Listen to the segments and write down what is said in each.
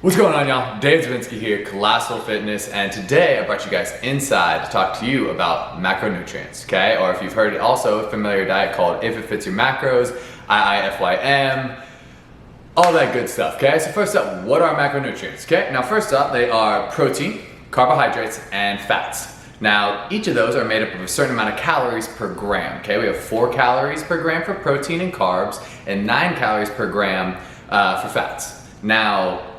What's going on, y'all? Dave Zavinsky here, Colossal Fitness, and today I brought you guys inside to talk to you about macronutrients, okay? Or if you've heard it also, a familiar diet called If It Fits Your Macros, IIFYM, all that good stuff, okay? So first up, what are macronutrients, okay? Now first up, they are protein, carbohydrates, and fats. Now, each of those are made up of a certain amount of calories per gram, okay? We have 4 calories per gram for protein and carbs, and 9 calories per gram for fats. Now,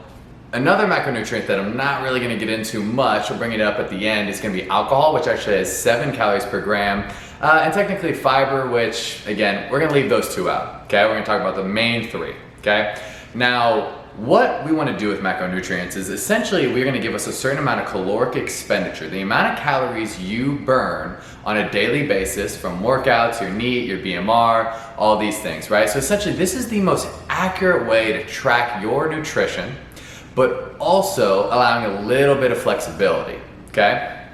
another macronutrient that I'm not really going to get into much, or bring it up at the end, is going to be alcohol, which actually has 7 calories per gram, and technically fiber, which, again, we're going to leave those 2 out, okay? We're going to talk about the main 3, okay? Now, what we want to do with macronutrients is essentially we're going to give us a certain amount of caloric expenditure, the amount of calories you burn on a daily basis from workouts, your NEAT, your BMR, all these things, right? So essentially this is the most accurate way to track your nutrition, but also allowing a little bit of flexibility, okay?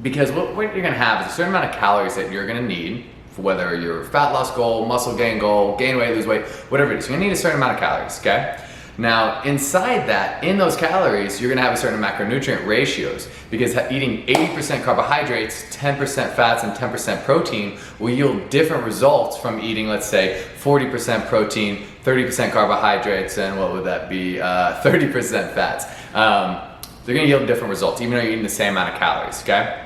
Because what you're gonna have is a certain amount of calories that you're gonna need for whether your fat loss goal, muscle gain goal, gain weight, lose weight, whatever it is. You're gonna need a certain amount of calories, okay? Now, inside that, in those calories, you're gonna have a certain macronutrient ratios because eating 80% carbohydrates, 10% fats, and 10% protein will yield different results from eating, let's say, 40% protein, 30% carbohydrates, and what would that be, 30% fats. They're gonna yield different results, even though you're eating the same amount of calories, okay?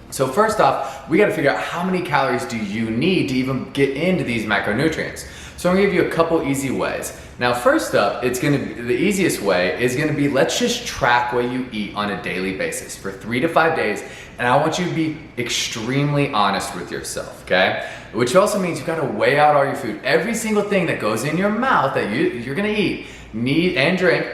So first off, we gotta figure out how many calories do you need to even get into these macronutrients. So I'm gonna give you a couple easy ways. Now first up, the easiest way is gonna be, let's just track what you eat on a daily basis for 3 to 5 days, and I want you to be extremely honest with yourself, okay? Which also means you gotta weigh out all your food. Every single thing that goes in your mouth that you're gonna eat and drink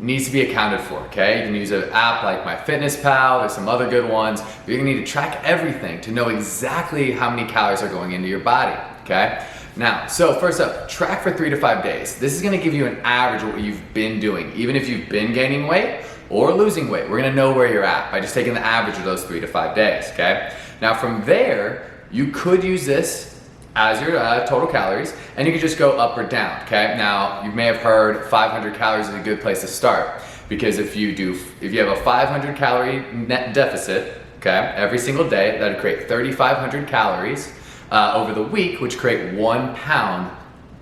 needs to be accounted for, okay? You can use an app like MyFitnessPal, there's some other good ones, but you're gonna need to track everything to know exactly how many calories are going into your body, okay? Now, so first up, track for 3 to 5 days. This is gonna give you an average of what you've been doing. Even if you've been gaining weight or losing weight, we're gonna know where you're at by just taking the average of those 3 to 5 days, okay? Now from there, you could use this as your total calories, and you could just go up or down, okay? Now, you may have heard 500 calories is a good place to start, because if you have a 500 calorie net deficit, okay, every single day, that would create 3,500 calories over the week, which create 1 pound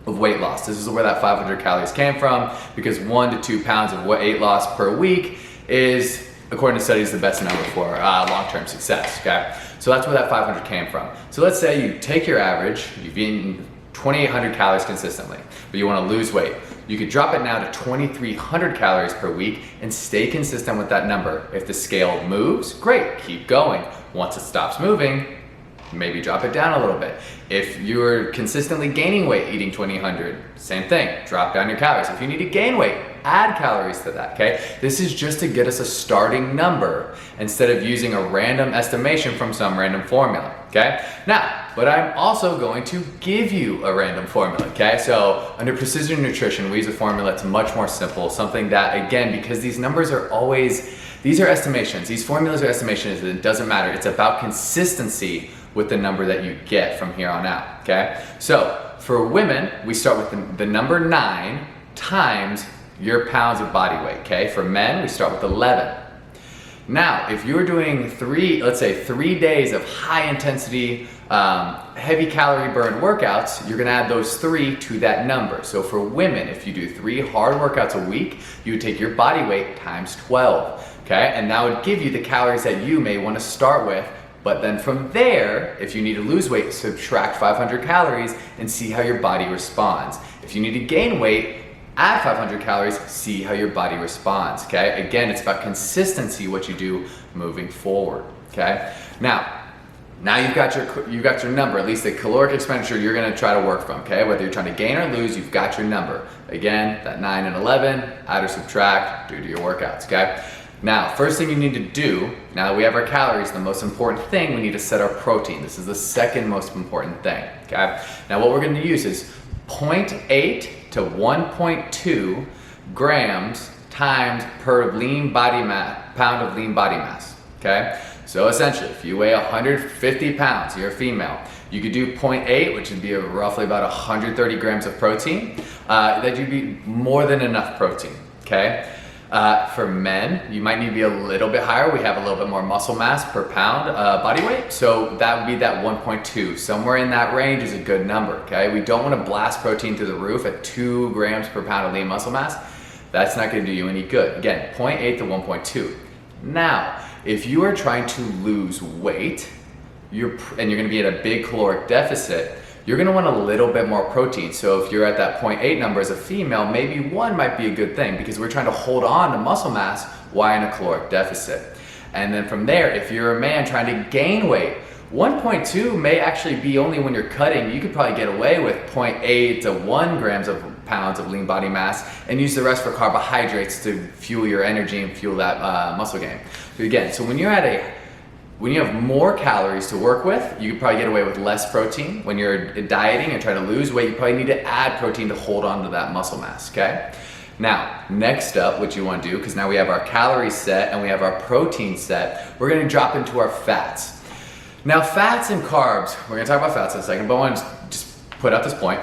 of weight loss. This is where that 500 calories came from, because 1 to 2 pounds of weight loss per week is, according to studies, the best number for long-term success, okay? So that's where that 500 came from. So let's say you take your average, you've eaten 2,800 calories consistently, but you wanna lose weight. You could drop it now to 2,300 calories per week and stay consistent with that number. If the scale moves, great, keep going. Once it stops moving, maybe drop it down a little bit. If you're consistently gaining weight eating 2,800, same thing, drop down your calories. If you need to gain weight, add calories to that, okay? This is just to get us a starting number instead of using a random estimation from some random formula, okay? Now, but I'm also going to give you a random formula, okay? So under precision nutrition, we use a formula that's much more simple, something that, again, because these numbers are always, these are estimations, these formulas are estimations, it doesn't matter. It's about consistency with the number that you get from here on out, okay? So for women, we start with the number 9 times your pounds of body weight, okay? For men, we start with 11. Now, if you're doing let's say 3 days of high intensity, heavy calorie burn workouts, you're gonna add those 3 to that number. So for women, if you do 3 hard workouts a week, you would take your body weight times 12, okay? And that would give you the calories that you may wanna start with. But then from there, if you need to lose weight, subtract 500 calories and see how your body responds. If you need to gain weight, add 500 calories, see how your body responds, okay? Again, it's about consistency, what you do moving forward, okay? Now you've got your number, at least the caloric expenditure you're gonna try to work from, okay? Whether you're trying to gain or lose, you've got your number. Again, that 9 and 11, add or subtract due to your workouts, okay? Now, first thing you need to do, now that we have our calories, the most important thing, we need to set our protein. This is the second most important thing, okay? Now what we're gonna use is 0.8 to 1.2 grams times per pound of lean body mass, okay? So essentially, if you weigh 150 pounds, you're a female, you could do 0.8, which would be roughly about 130 grams of protein. That would be more than enough protein, okay? For men, you might need to be a little bit higher. We have a little bit more muscle mass per pound body weight, so that would be that 1.2. Somewhere in that range is a good number, okay? We don't want to blast protein through the roof at 2 grams per pound of lean muscle mass. That's not going to do you any good. Again, 0.8 to 1.2. Now, if you are trying to lose weight, and you're going to be at a big caloric deficit, you're going to want a little bit more protein. So if you're at that 0.8 number as a female, maybe 1 might be a good thing, because we're trying to hold on to muscle mass while in a caloric deficit. And then from there, if you're a man trying to gain weight, 1.2 may actually be only when you're cutting. You could probably get away with 0.8 to 1 grams of pounds of lean body mass and use the rest for carbohydrates to fuel your energy and fuel that muscle gain. But again, so when you have more calories to work with, you could probably get away with less protein. When you're dieting and trying to lose weight, you probably need to add protein to hold on to that muscle mass, okay? Now, next up, what you want to do, because now we have our calories set and we have our protein set, we're going to drop into our fats. Now, fats and carbs, we're going to talk about fats in a second, but I want to just put out this point.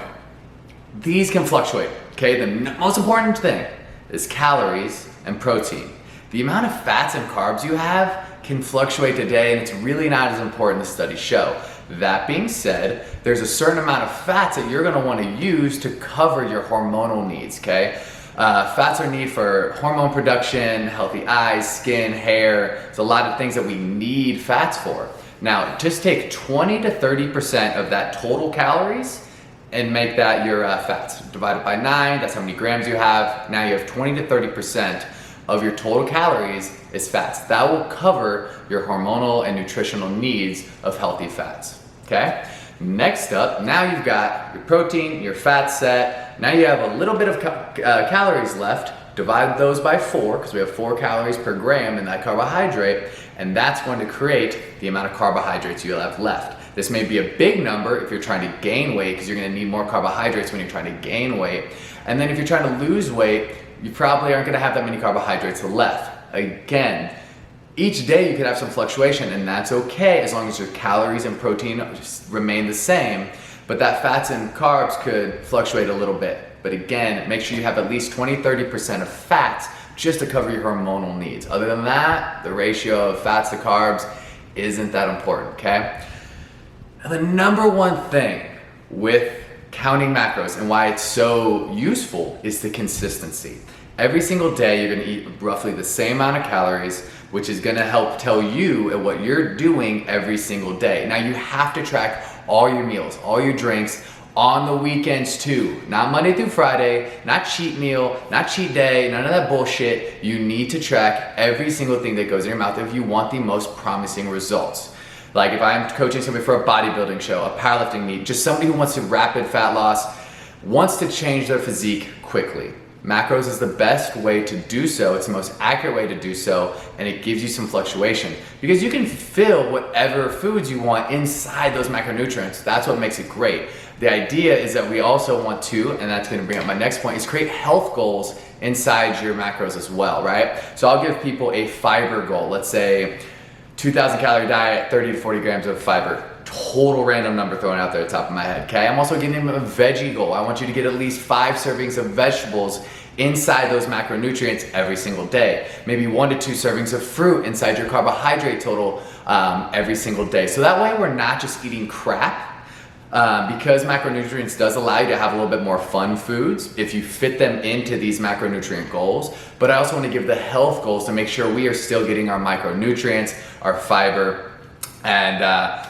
These can fluctuate, okay? The most important thing is calories and protein. The amount of fats and carbs you have can fluctuate today, and it's really not as important as studies show. That being said, there's a certain amount of fats that you're going to want to use to cover your hormonal needs, okay? Fats are needed for hormone production, healthy eyes, skin, hair. There's a lot of things that we need fats for. Now, just take 20 to 30% of that total calories and make that your fats. Divide it by 9, that's how many grams you have. Now you have 20 to 30% of your total calories is fats. That will cover your hormonal and nutritional needs of healthy fats, okay? Next up, now you've got your protein, your fat set. Now you have a little bit of calories left. Divide those by 4, because we have 4 calories per gram in that carbohydrate, and that's going to create the amount of carbohydrates you have left. This may be a big number if you're trying to gain weight, because you're going to need more carbohydrates when you're trying to gain weight. And then if you're trying to lose weight, you probably aren't going to have that many carbohydrates left. Again, each day you could have some fluctuation, and that's okay as long as your calories and protein remain the same, but that fats and carbs could fluctuate a little bit. But again, make sure you have at least 20-30% of fats just to cover your hormonal needs. Other than that, the ratio of fats to carbs isn't that important, okay? Now, the number one thing with counting macros and why it's so useful is the consistency. Every single day you're gonna eat roughly the same amount of calories, which is gonna help tell you what you're doing every single day. Now you have to track all your meals, all your drinks, on the weekends too. Not Monday through Friday, not cheat meal, not cheat day, none of that bullshit. You need to track every single thing that goes in your mouth if you want the most promising results. Like if I'm coaching somebody for a bodybuilding show, a powerlifting meet, just somebody who wants to rapid fat loss, wants to change their physique quickly. Macros is the best way to do so. It's the most accurate way to do so, and it gives you some fluctuation because you can fill whatever foods you want inside those macronutrients. That's what makes it great. The idea is that we also want to, and that's going to bring up my next point, is create health goals inside your macros as well, right? So I'll give people a fiber goal. Let's say 2,000 calorie diet, 30 to 40 grams of fiber. Total random number thrown out there at the top of my head, okay? I'm also giving them a veggie goal. I want you to get at least 5 servings of vegetables inside those macronutrients every single day. Maybe 1 to 2 servings of fruit inside your carbohydrate total every single day. So that way we're not just eating crap, because macronutrients does allow you to have a little bit more fun foods if you fit them into these macronutrient goals. But I also want to give the health goals to make sure we are still getting our micronutrients, our fiber, and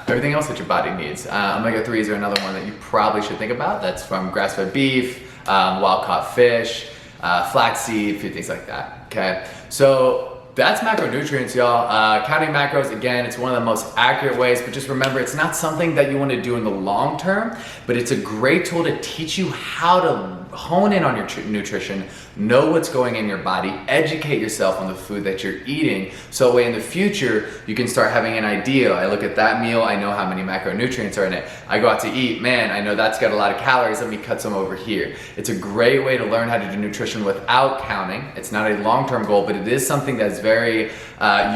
everything else that your body needs. Omega-3s are another one that you probably should think about. That's from grass-fed beef, wild-caught fish, flaxseed, a few things like that, okay? So that's macronutrients, y'all. Counting macros, again, it's one of the most accurate ways, but just remember, it's not something that you want to do in the long term, but it's a great tool to teach you how to hone in on your nutrition, know what's going in your body, educate yourself on the food that you're eating, so that way in the future, you can start having an idea. I look at that meal, I know how many macronutrients are in it. I go out to eat, man, I know that's got a lot of calories, let me cut some over here. It's a great way to learn how to do nutrition without counting. It's not a long-term goal, but it is something that's very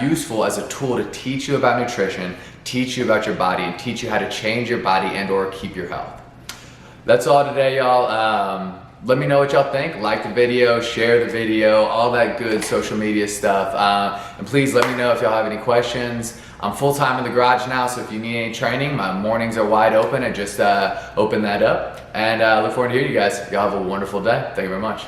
useful as a tool to teach you about nutrition, teach you about your body, and teach you how to change your body and or keep your health. That's all today, y'all. let me know what y'all think. Like the video, share the video, all that good social media stuff. And please let me know if y'all have any questions. I'm full-time in the garage now, so if you need any training, my mornings are wide open. I just opened that up. And I look forward to hearing you guys. Y'all have a wonderful day. Thank you very much.